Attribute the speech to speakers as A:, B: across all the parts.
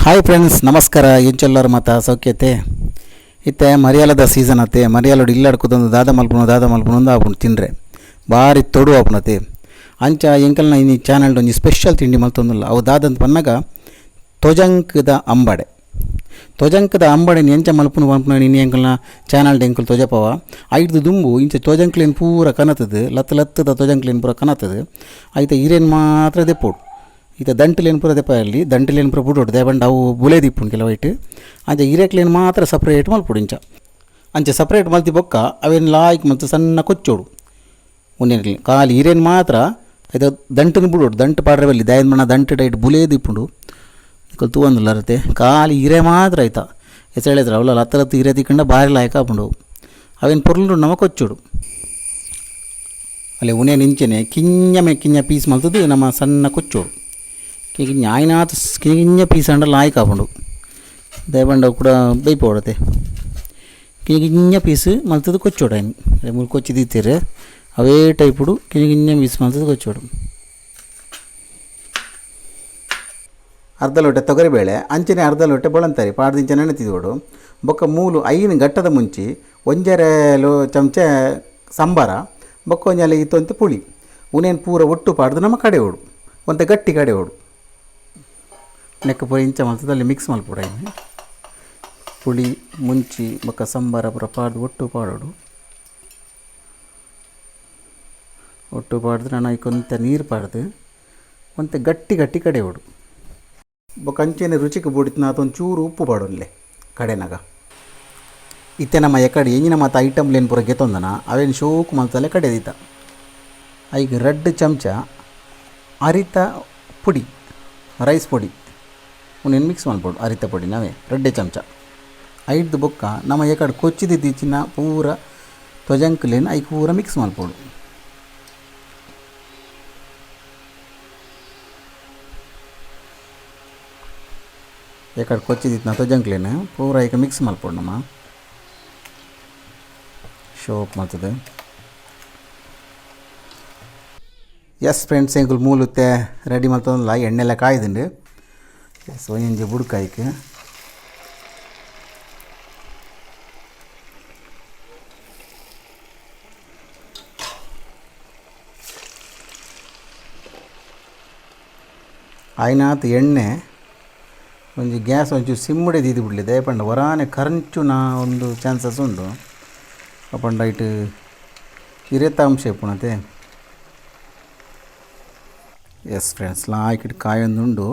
A: Hi friends, ನಮಸ್ಕಾರ. ಎಂಚೆಲ್ಲರ ಮತ ಸೌಖ್ಯತೆ ಇತ್ತೆ ಮರಿಯಾಲದ ಸೀಸನ್ ಅತ್ತೆ. ಮರಿಯಾಲೋಡು ಇಲ್ಲಾಡ್ಕೋದೊಂದು ದಾದ ಮಲ್ಪನೊಂದು ಆಪುಂಡು ತಿಂದರೆ ಭಾರಿ ತೊಡು ಆಪುಣತೆ. ಅಂಚ ಎಂಕಲ್ನ ಇನ್ನು ಚಾನಲ್ಡು ಒಂಜಿ ಸ್ಪೆಷಲ್ ತಿಂಡಿ ಮಲ್ತೊಂದಿಲ್ಲ. ಅವು ದಾದಂತ ಪನ್ನಾಗ ತೊಜಂಕದ ಅಂಬಡೆನಿ ಎಂಚ ಮಲ್ಪುನ ಇನ್ನು ಎಂಕಲ್ನ ಚಾನಲ್ಡು ಎಂಕಲ್ ತೊಜಪವ ಐದು ದುಂಬು ಇಂಚ ತೊಜಂಕ್ಲೇನು ಪೂರ ಕನತದು ಲತ್ತದ ತೊಜಂಕ್ಲೇನು ಪೂರ ಕನತದು. ಐತ ಹಿರೇನು ಮಾತ್ರ ದೆಪ್ಪೋಡು. ಈತ ದಂಟಲೇನು ಪೂರ ದೆಪ್ಪಲ್ಲಿ ದಂಟಲೇನು ಪೂರ ಬಿಡೋಡು ದೇಬಂಡು ಅವು ಬುಲೆ ದಿಪ್ಪುಂಡು ಕೆಲವೈಟ್. ಅಂಚ ಹಿರೇಕ್ಲೇನು ಮಾತ್ರ ಸಪ್ರೇಟ್ ಮಲ್ಪೊಡು. ಅಂಚೆ ಸಪ್ರೇಟ್ ಮಲ್ತಿ ಬೊಕ್ಕ ಅವೇನು ಲಾಯ್ಕ್ ಮತ್ತು ಸಣ್ಣ ಕೊಚ್ಚೋಡು ಉನ್ನೇನು ಖಾಲಿ ಹಿರೇನು ಮಾತ್ರ ಆಯ್ತು ದಂಟನ್ನು ಬಿಡೋಡು. ದಂಟು ಪಾಡ್ರೆ ಬಲ್ಲಿ ದಯದ ಮಣ್ಣ ದಂಟು ಟೈಟ್ ಬುಲೆ ದಿಪ್ಪುಂಡು ತೂವಂದಿಲ್ಲರತೆ ಖಾಲಿ ಹಿರೇ ಮಾತ್ರ ಆಯ್ತಾ ಹೆಸಳೆದ್ರ ಅವಲ್ಲ ಹತ್ರ ಹಿರೇ ತಿಕ್ಕಂಡ ಭಾರಿ ಲಾಯ್ಕ ಹಾಕೊಂಡು ಅವೇನು ಪೊರ್ಲು ನಮ ಕೊಚ್ಚೋಡು. ಅಲ್ಲೇ ಉನೇ ನಿಂಚೆನೆ ಕಿಂಜ ಪೀಸ್ ಮಲ್ತದ್ದು ನಮ್ಮ ಸಣ್ಣ ಕೊಚ್ಚೋಡು ಕಿಂಜ ಆಯ್ನಾಥ ಕಿಂಜ ಪೀಸ್ ಅಂಡ ಲಾಯ್ಕ ಹಾಕೊಂಡು ದಯಬಂಡ ಕೂಡ ಬೈಪೋಡತೆ ಕಿಂಜ ಪೀಸ್ ಮಲ್ತದ್ದು ಕೊಚ್ಚೋಡು. ಏನು ಮುಳು ಕೊಚ್ಚಿದ್ದೀರ ಅವೇ ಟೈಪುಡು ಕಿಂಜ ಪೀಸ್ ಮಲ್ತದ್ದು ಕೊಚ್ಚೋಡು. ಅರ್ಧ ಲೋಟೆ ತೊಗರಿಬೇಳೆ ಅಂಚನೆ ಅರ್ಧ ಲೋಟೆ ಬಳಂತಾರೆ ಪಾಡ್ದಿಂಚ ನೆನೆತಿದೋಡು ಬೊಕ್ಕ ಮೂಲು ಐನು ಗಟ್ಟದ ಮುಂಚಿ ಒಂಜರೆ ಚಮಚೆ ಸಂಬಾರ ಬೊಕ್ಕ ಒಂಜಲೆ ಇತ್ತೊಂತೆ ಪುಳಿ ಉನೇನು ಪೂರ ಒಟ್ಟು ಪಾಡ್ದು ನಮ್ಮ ಕಡೆ ಓಡು ಒಂತೆ ಗಟ್ಟಿ ಕಡೆ ಓಡು ನೆಕ್ಕ ಪೂರ ಇಂಚ ಮಲ್ತದಲ್ಲಿ ಮಿಕ್ಸ್ ಮಲ್ಪೂಡ. ಇನ್ನು ಪುಳಿ ಮುಂಚಿ ಬೊಕ್ಕ ಸಂಬಾರ ಪೂರ ಪಾಡ್ದು ಒಟ್ಟು ಪಾಡ್ದು ನಾನು ಕೊಂತ ನೀರು ಪಾಡ್ದು ಒಂತೆ ಗಟ್ಟಿ ಕಡೆ ಓಡು ಬೊಕ್ಕ ಅಂಚೆನೆ ರುಚಿಗೆ ಬೂಡಿತ್ತು ನಾತೊಂದು ಚೂರು ಉಪ್ಪು ಪಾಡೋನ್ಲೆ ಕಡೆನಾಗ. ಇತ್ತೆ ನಮ್ಮ ಎಕಡೆ ಎಂಜಿನ ಮತ್ತು ಐಟಮ್ಲೇನು ಪೂರ ಗೆತ್ತೊಂದನ ಅವೇನು ಶೋಕು ಮಲ್ತಲೆ ಕಡೆದೀತ. ಈಗ 2 ಚಮಚ ಅರಿತ ಪುಡಿ ರೈಸ್ ಪುಡಿ ಉನೇನು ಮಿಕ್ಸ್ ಮಾಡ್ಬೋದು. ಅರಿತ ಪುಡಿ ನಾವೇ 2 ಚಮಚ ಐದು ಬೊಕ್ಕ ನಮ್ಮ ಎಕಡೆ ಕೊಚ್ಚಿದಿದ್ದೀಚಿನ ಪೂರ ತೊಜಂಕ್ಲೇನು ಐದು ಪೂರ ಮಿಕ್ಸ್ ಮಾಡ್ಬೋದು. ಎಕಡೆ ಕೊಚ್ಚಿದಿತ್ತು ನಾ ತೊಜಂಕ್ಲೇನು ಪೂರ ಈಗ ಮಿಕ್ಸ್ ಮಲ್ಪೊಡು ನಮ್ಮ ಶೋಪ್ ಮಾಡ್ತದೆ. ಎಸ್ ಫ್ರೆಂಡ್ಸ್, ಎಂಕುಲು ಮೂಲುತ್ತೆ ರೆಡಿ ಮಲ್ತೊಂದಿಲ್ಲ. ಎಣ್ಣೆಲ್ಲ ಕಾಯ್ದುಂಡು ಎಸ್ ಒಂಜಿ ಬುಡ್ಕಾಯ್ಕೆ ಆಯ್ನಾತ್ ಎಣ್ಣೆ ಒಂಜಿ ಗ್ಯಾಸ್ ಒಂಚೂರು ಸಿಮ್ಮುಡೆ ದೀದಿ ಬಿಡಲಿ ದಯಪಂಡ ವರಾನೆ ಕರಂಚು ನಾ ಒಂದು ಚಾನ್ಸಸ್ ಉಂಡು ಅಪಂಡ ಇಟ್ಟು ಹಿರೇತಾಂಶ ಇಪ್ಪುಣತೆ. ಎಸ್ ಫ್ರೆಂಡ್ಸ್, ಲಾಯ್ಕಿಟ್ಟು ಕಾಯೊಂದುಂಡು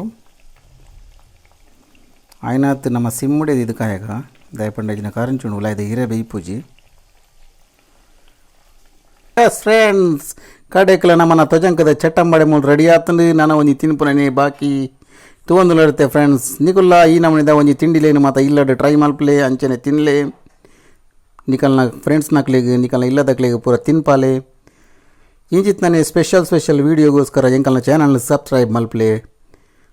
A: ಆಯ್ನಾತ್ ನಮ್ಮ ಸಿಮ್ಮುಡೆ ದೀದು ಕಾಯಗ ದಯಪಂಡ ಇಜಿನ ಕರಂಚುಂಡು ಉಲಾಯ್ದ ಹಿರೇ ಬೇಯ್ಪುಜಿ. ಎಸ್ ಫ್ರೆಂಡ್ಸ್, ಕಡೆಕ್ಲ ನಮ್ಮನ ತೊಜಂಕದ ಚಟ್ಟಂಬಡೆ ಮೂಲ ರೆಡಿ ಆತಂದು ನಾನು ಒಂಜಿ ತಿನ್ಪುನೇ ಬಾಕಿ ತೂವೊಂದುಲರುತ್ತೆ. ಫ್ರೆಂಡ್ಸ್, ನಿಕುಲ್ಲ ಈ ನಮನಿದ ಒಂಜಿ ತಿಂಡಿಲೇನು ಮಾತ ಇಲ್ಲಡೆ ಟ್ರೈ ಮಲ್ಪಲೆ ಅಂಚನೆ ತಿನ್ನಲೆ ನಿಕಲ್ನ ಫ್ರೆಂಡ್ಸ್ ನಕ್ಲಿಗೆ ನಿಕಲ್ನ ಇಲ್ಲದಕ್ಲಿಗೆ ಪೂರ ತಿನ್ಪಾಲೆ. ಇಂಚಿತ್ ನನಗೆ ಸ್ಪೆಷಲ್ ವೀಡಿಯೋಗೋಸ್ಕರ ಎಂಕಲ್ನ ಚಾನಲ್ನ ಸಬ್ಸ್ಕ್ರೈಬ್ ಮಲ್ಪಲೆ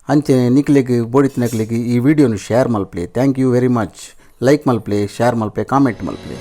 A: ಅಂಚನೆ ನಿಕ್ಲಿಗೆ ಬೋಡಿತ್ ನಕ್ಲಿಗೆ ಈ ವಿಡಿಯೋನು ಶೇರ್ ಮಲ್ಪಲೆ. Thank you very much. Like ಮಲ್ಪಲೆ, ಶೇರ್ ಮಲ್ಪಲೆ, ಕಾಮೆಂಟ್ ಮಲ್ಪಲೆ.